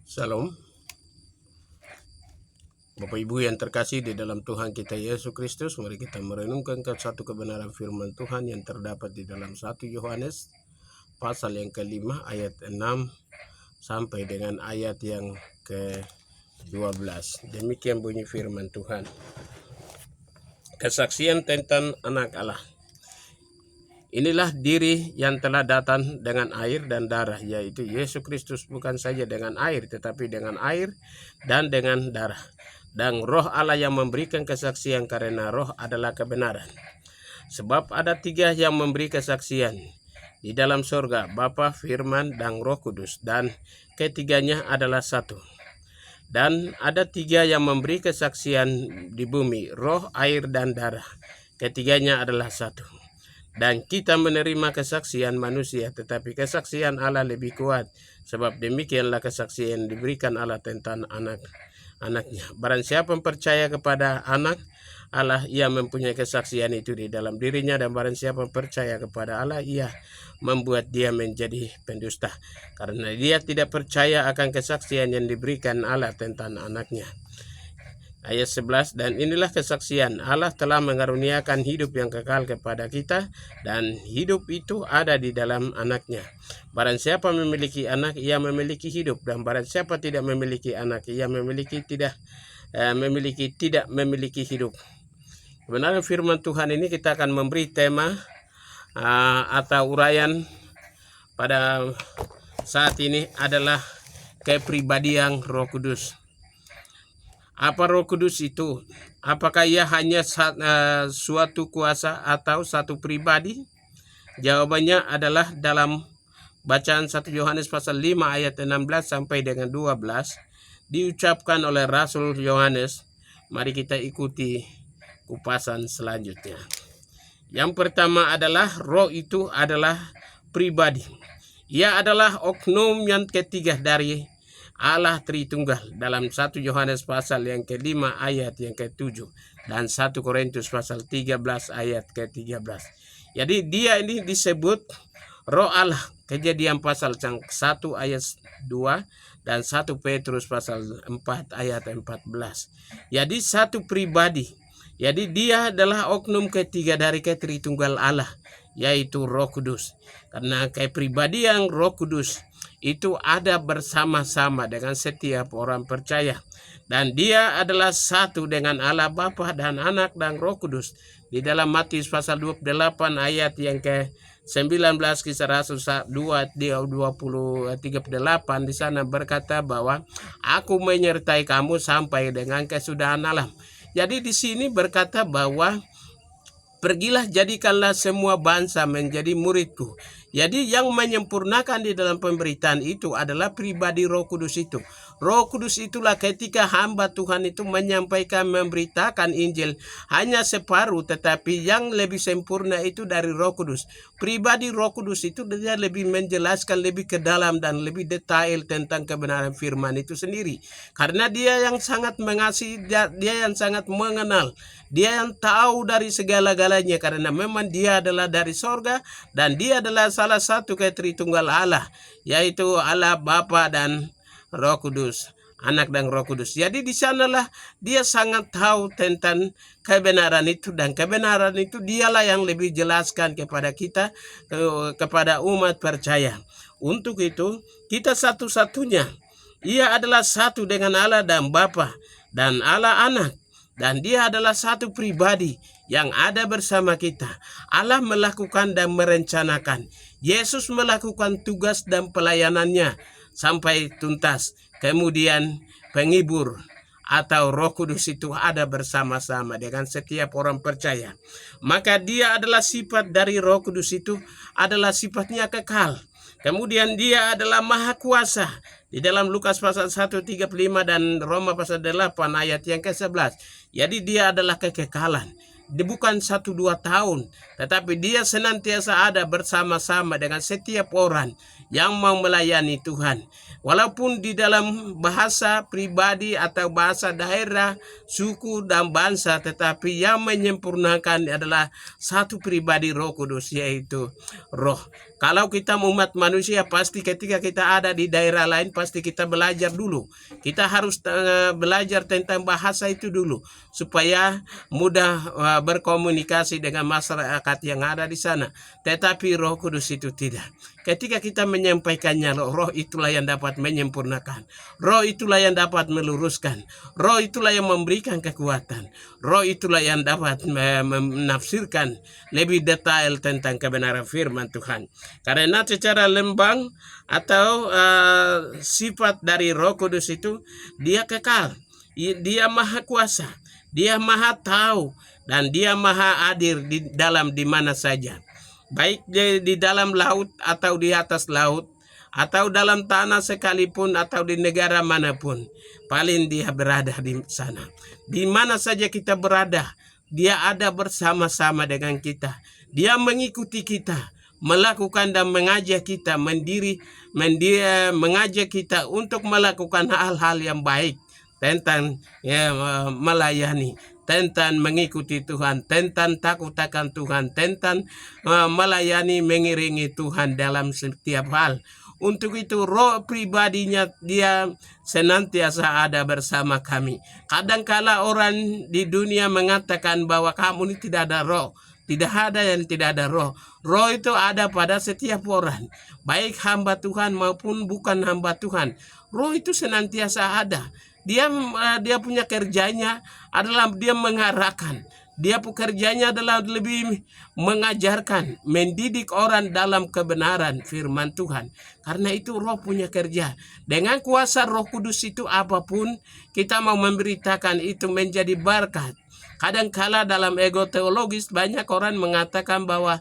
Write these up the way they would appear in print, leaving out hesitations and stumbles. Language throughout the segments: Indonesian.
Salam, Bapak Ibu yang terkasih di dalam Tuhan kita Yesus Kristus. Mari kita merenungkan satu kebenaran firman Tuhan yang terdapat di dalam 1 Yohanes pasal yang kelima ayat 6 sampai dengan ayat yang ke-12. Demikian bunyi firman Tuhan. Kesaksian tentang anak Allah. Inilah diri yang telah datang dengan air dan darah, yaitu Yesus Kristus, bukan saja dengan air, tetapi dengan air dan dengan darah. Dan Roh Allah yang memberikan kesaksian, karena Roh adalah kebenaran. Sebab ada 3 yang memberi kesaksian di dalam surga, Bapa, Firman, dan Roh Kudus, dan ketiganya adalah satu. Dan ada 3 yang memberi kesaksian di bumi, roh, air, dan darah. Ketiganya adalah satu. Dan kita menerima kesaksian manusia, tetapi kesaksian Allah lebih kuat. Sebab demikianlah kesaksian diberikan Allah tentang anaknya. Barang siapa percaya kepada anak Allah, ia mempunyai kesaksian itu di dalam dirinya. Dan barang siapa percaya kepada Allah, ia membuat dia menjadi pendusta, karena dia tidak percaya akan kesaksian yang diberikan Allah tentang anaknya. Ayat 11, dan inilah kesaksian, Allah telah mengaruniakan hidup yang kekal kepada kita, dan hidup itu ada di dalam anaknya. Barang siapa memiliki anak, ia memiliki hidup, dan barang siapa tidak memiliki anak, ia tidak memiliki hidup. Kebenaran firman Tuhan ini kita akan memberi tema atau uraian pada saat ini adalah kepribadian Roh Kudus. Apa Roh Kudus itu? Apakah ia hanya suatu kuasa atau satu pribadi? Jawabannya adalah dalam bacaan 1 Yohanes pasal 5 ayat 16 sampai dengan 12 diucapkan oleh Rasul Yohanes. Mari kita ikuti kupasan selanjutnya. Yang pertama adalah Roh itu adalah pribadi. Ia adalah oknum yang ketiga dari Allah Tritunggal dalam 1 Yohanes pasal yang ke-5 ayat yang ke-7 dan 1 Korintus pasal 13 ayat ke-13. Jadi dia ini disebut Roh Allah. Kejadian pasal 1 ayat 2 dan 1 Petrus pasal 4 ayat 14. Jadi satu pribadi. Jadi dia adalah oknum ketiga dari Tritunggal Allah, yaitu Roh Kudus. Karena kepribadian Roh Kudus itu ada bersama-sama dengan setiap orang percaya. Dan dia adalah satu dengan Allah Bapa dan Anak dan Roh Kudus. Di dalam Matius pasal 28 ayat yang ke-19, Kisah Rasul 2:38 di sana berkata bahwa aku menyertai kamu sampai dengan kesudahan alam. Jadi di sini berkata bahwa pergilah, jadikanlah semua bangsa menjadi muridku. Jadi yang menyempurnakan di dalam pemberitaan itu adalah pribadi Roh Kudus itu. Roh Kudus itulah ketika hamba Tuhan itu menyampaikan, memberitakan Injil hanya separuh, tetapi yang lebih sempurna itu dari Roh Kudus. Pribadi Roh Kudus itu dia lebih menjelaskan lebih ke dalam dan lebih detail tentang kebenaran firman itu sendiri. Karena dia yang sangat mengasihi, dia yang sangat mengenal, dia yang tahu dari segala-galanya, karena memang dia adalah dari sorga dan dia adalah salah satu Tritunggal Allah, yaitu Allah Bapa dan Roh Kudus, Anak dan Roh Kudus. Jadi di sanalah dia sangat tahu tentang kebenaran itu, dan kebenaran itu dialah yang lebih jelaskan kepada kita, kepada umat percaya. Untuk itu kita satu-satunya, ia adalah satu dengan Allah dan Bapa dan Allah Anak. Dan dia adalah satu pribadi yang ada bersama kita. Allah melakukan dan merencanakan. Yesus melakukan tugas dan pelayanannya sampai tuntas. Kemudian penghibur atau Roh Kudus itu ada bersama-sama dengan setiap orang percaya. Maka dia adalah sifat dari Roh Kudus itu adalah sifatnya kekal. Kemudian dia adalah maha kuasa. Di dalam Lukas pasal 1:35 dan Roma pasal 8 ayat yang ke-11. Jadi dia adalah kekekalan. Dia bukan 1-2 tahun, tetapi dia senantiasa ada bersama-sama dengan setiap orang yang mau melayani Tuhan. Walaupun di dalam bahasa pribadi atau bahasa daerah, suku dan bangsa, tetapi yang menyempurnakan adalah satu pribadi Roh Kudus, yaitu Roh. Kalau kita umat manusia, pasti ketika kita ada di daerah lain, pasti kita belajar dulu. Kita harus belajar tentang bahasa itu dulu, supaya mudah berkomunikasi dengan masyarakat yang ada di sana. Tetapi Roh Kudus itu tidak. Ketika kita menyampaikannya, Roh itulah yang dapat menyempurnakan. Roh itulah yang dapat meluruskan. Roh itulah yang memberikan kekuatan. Roh itulah yang dapat menafsirkan lebih detail tentang kebenaran firman Tuhan. Karena secara lembang atau sifat dari Roh Kudus itu, dia kekal, dia maha kuasa, dia maha tahu, dan dia maha hadir di mana saja. Baik di dalam laut atau di atas laut, atau dalam tanah sekalipun, atau di negara manapun, paling dia berada di sana. Di mana saja kita berada, dia ada bersama-sama dengan kita. Dia mengikuti kita, melakukan dan mengajak kita mengajak kita untuk melakukan hal-hal yang baik tentang melayani, tentang mengikuti Tuhan, tentang takut akan Tuhan, tentang melayani, mengiringi Tuhan dalam setiap hal. Untuk itu Roh pribadinya dia senantiasa ada bersama kami. Kadangkala orang di dunia mengatakan bahwa kamu ini tidak ada Roh. Tidak ada yang tidak ada Roh. Roh itu ada pada setiap orang, baik hamba Tuhan maupun bukan hamba Tuhan. Roh itu senantiasa ada. Dia punya kerjanya adalah dia mengarahkan. Dia pekerjaannya adalah lebih mengajarkan, mendidik orang dalam kebenaran firman Tuhan. Karena itu Roh punya kerja. Dengan kuasa Roh Kudus itu, apapun kita mau memberitakan itu menjadi berkat. Kadangkala dalam ego teologis banyak orang mengatakan bahwa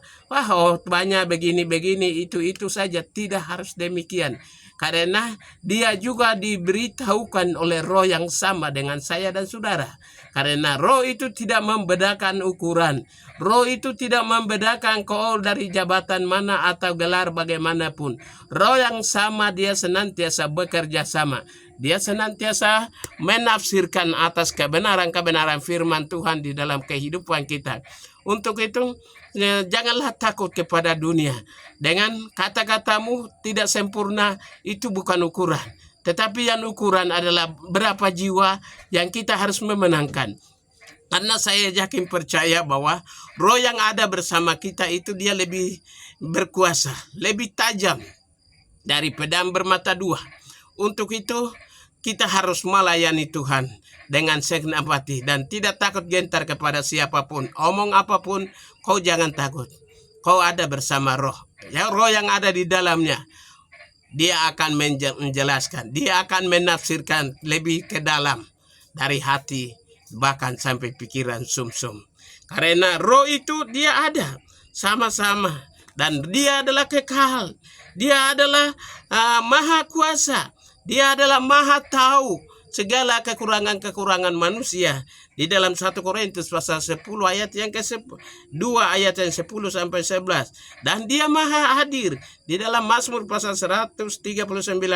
banyak begini-begini, itu saja. Tidak harus demikian. Karena dia juga diberitahukan oleh Roh yang sama dengan saya dan saudara. Karena Roh itu tidak membedakan ukuran. Roh itu tidak membedakan kau dari jabatan mana atau gelar bagaimanapun. Roh yang sama, dia senantiasa bekerja sama. Dia senantiasa menafsirkan atas kebenaran-kebenaran firman Tuhan di dalam kehidupan kita. Untuk itu, janganlah takut kepada dunia. Dengan kata-katamu tidak sempurna, itu bukan ukuran. Tetapi yang ukuran adalah berapa jiwa yang kita harus memenangkan. Karena saya yakin percaya bahwa Roh yang ada bersama kita itu dia lebih berkuasa, lebih tajam dari pedang bermata dua. Untuk itu kita harus melayani Tuhan dengan segenap hati dan tidak takut gentar kepada siapapun. Omong apapun, kau jangan takut. Kau ada bersama Roh. Ya, Roh yang ada di dalamnya, dia akan menjelaskan, dia akan menafsirkan lebih ke dalam dari hati, bahkan sampai pikiran sumsum. Karena Roh itu dia ada sama-sama, dan dia adalah kekal. Dia adalah maha kuasa. Dia adalah maha tahu segala kekurangan-kekurangan manusia. Di dalam 1 Korintus pasal 10 ayat yang ke-2 ayat yang 10 sampai 11. Dan dia maha hadir di dalam Mazmur pasal 139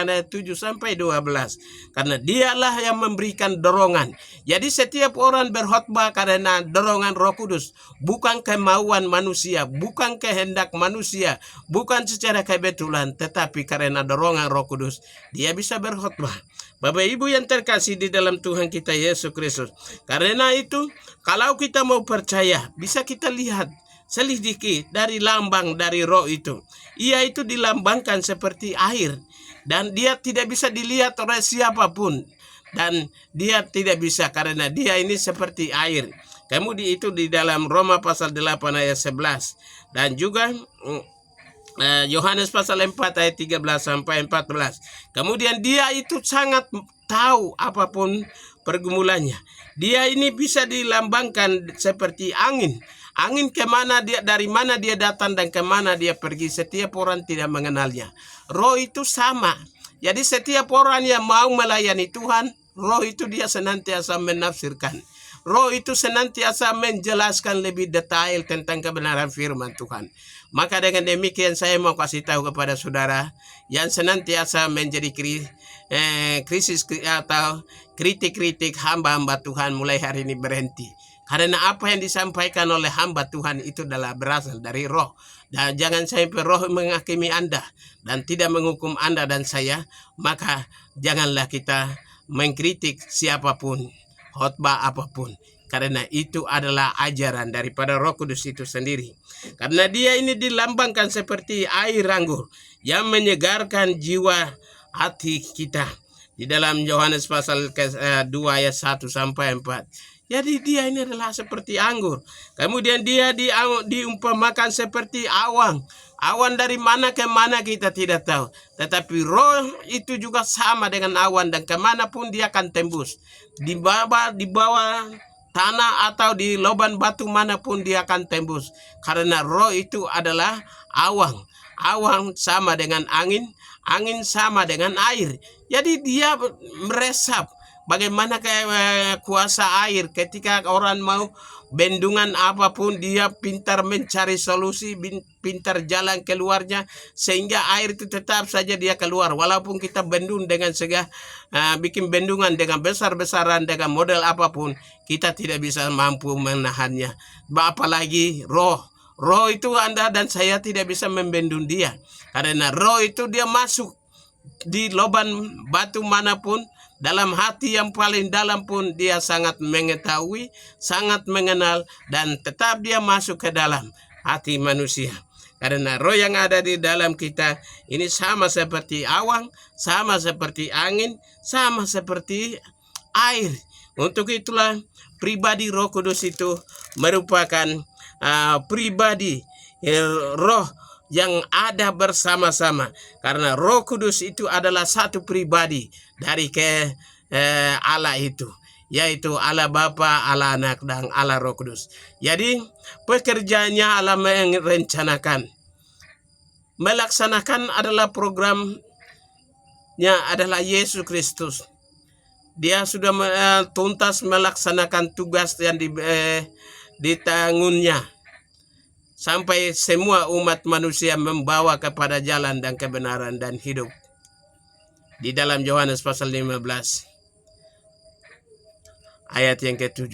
ayat 7 sampai 12. Karena dialah yang memberikan dorongan. Jadi setiap orang berkhotbah karena dorongan Roh Kudus, bukan kemauan manusia, bukan kehendak manusia, bukan secara kebetulan, tetapi karena dorongan Roh Kudus dia bisa berkhotbah. Bapak Ibu yang terkasih di dalam Tuhan kita Yesus Kristus. Karena itu, kalau kita mau percaya, bisa kita lihat selidiki dari lambang dari Roh itu. Ia itu dilambangkan seperti air, dan dia tidak bisa dilihat oleh siapapun. Dan dia tidak bisa karena dia ini seperti air. Kemudian itu di dalam Roma pasal 8 ayat 11. Dan juga Yohanes pasal 4 ayat 13 sampai 14. Kemudian dia itu sangat tahu apapun pergumulannya. Dia ini bisa dilambangkan seperti angin. Angin kemana dia, dari mana dia datang dan kemana dia pergi. Setiap orang tidak mengenalnya. Roh itu sama. Jadi setiap orang yang mau melayani Tuhan, Roh itu dia senantiasa menafsirkan. Roh itu senantiasa menjelaskan lebih detail tentang kebenaran firman Tuhan. Maka dengan demikian saya mau kasih tahu kepada saudara yang senantiasa menjadi krisis atau kritik-kritik hamba-hamba Tuhan mulai hari ini berhenti. Karena apa yang disampaikan oleh hamba Tuhan itu adalah berasal dari roh. Dan jangan sampai roh menghakimi Anda dan tidak menghukum Anda dan saya. Maka janganlah kita mengkritik siapapun, khotbah apapun. Karena itu adalah ajaran daripada Roh Kudus itu sendiri. Karena dia ini dilambangkan seperti air anggur yang menyegarkan jiwa hati kita. Di dalam Yohanes pasal 2 ayat 1 sampai 4. Jadi dia ini adalah seperti anggur. Kemudian dia diumpamakan seperti awan. Awan dari mana ke mana kita tidak tahu. Tetapi roh itu juga sama dengan awan dan kemanapun dia akan tembus. Di bawah tanah atau di loban batu manapun dia akan tembus. Karena roh itu adalah awan. Awan sama dengan angin. Angin sama dengan air. Jadi dia meresap. Bagaimana kuasa air ketika orang mau bendungan apapun, dia pintar mencari solusi, pintar jalan keluarnya, sehingga air itu tetap saja dia keluar. Walaupun kita bendung dengan bikin bendungan dengan besar-besaran, dengan model apapun, kita tidak bisa mampu menahannya. Apalagi roh. Roh itu Anda dan saya tidak bisa membendung dia. Karena roh itu dia masuk di loban batu manapun, dalam hati yang paling dalam pun dia sangat mengetahui, sangat mengenal, dan tetap dia masuk ke dalam hati manusia. Karena roh yang ada di dalam kita ini sama seperti awan, sama seperti angin, sama seperti air. Untuk itulah pribadi Roh Kudus itu merupakan pribadi roh yang ada bersama-sama. Karena Roh Kudus itu adalah satu pribadi dari Allah itu, yaitu Allah Bapa, Allah Anak, dan Allah Roh Kudus. Jadi pekerjaannya Allah merencanakan, melaksanakan adalah programnya adalah Yesus Kristus. Dia sudah tuntas melaksanakan tugas yang ditanggunnya, sampai semua umat manusia membawa kepada jalan dan kebenaran dan hidup. Di dalam Yohanes pasal 15 ayat yang ke-7.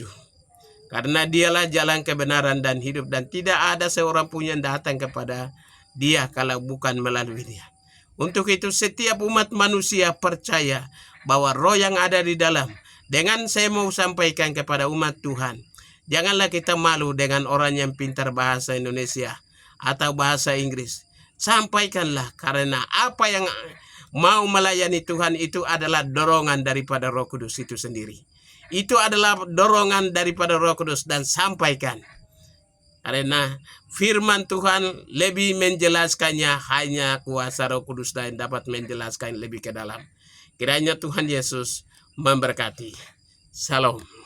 Karena dialah jalan kebenaran dan hidup, dan tidak ada seorang pun yang datang kepada dia kalau bukan melalui dia. Untuk itu setiap umat manusia percaya bahwa roh yang ada di dalam. Dengan saya mau sampaikan kepada umat Tuhan, janganlah kita malu dengan orang yang pintar bahasa Indonesia atau bahasa Inggris. Sampaikanlah, karena apa yang mau melayani Tuhan itu adalah dorongan daripada Roh Kudus itu sendiri. Itu adalah dorongan daripada Roh Kudus, dan sampaikan. Karena firman Tuhan lebih menjelaskannya, hanya kuasa Roh Kudus dan dapat menjelaskan lebih ke dalam. Kiranya Tuhan Yesus memberkati. Shalom.